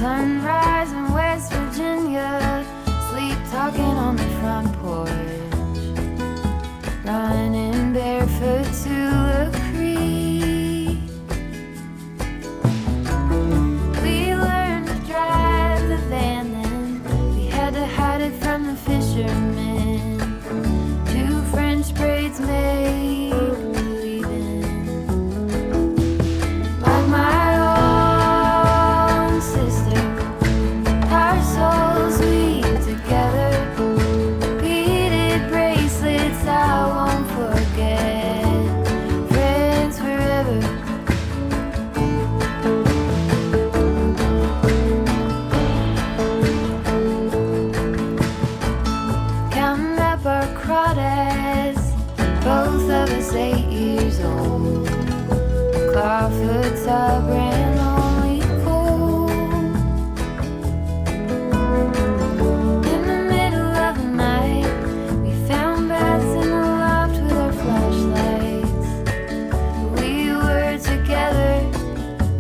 Sunrise in West Virginia, sleep talking on the front porch, running barefoot to the creek. We learned to drive the van then, we had to hide it from the fishermen. 2 French braids made believing, like my own sister, our souls weave together, beaded bracelets I won't forget, friends forever. Counting up our crawdads, both of us 8 years old. Clawfoot tub ran only cold. In the middle of the night, we found baths in the loft with our flashlights. We were together,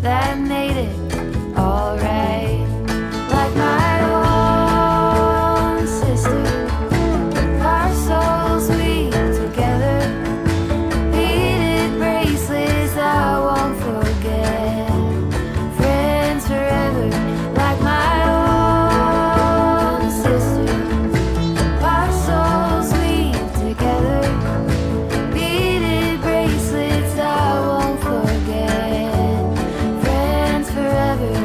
that made it alright. Like my own sister, our souls weave together, beaded bracelets I won't forget, friends forever. Like my own sister, our souls weave together, beaded bracelets I won't forget, friends forever.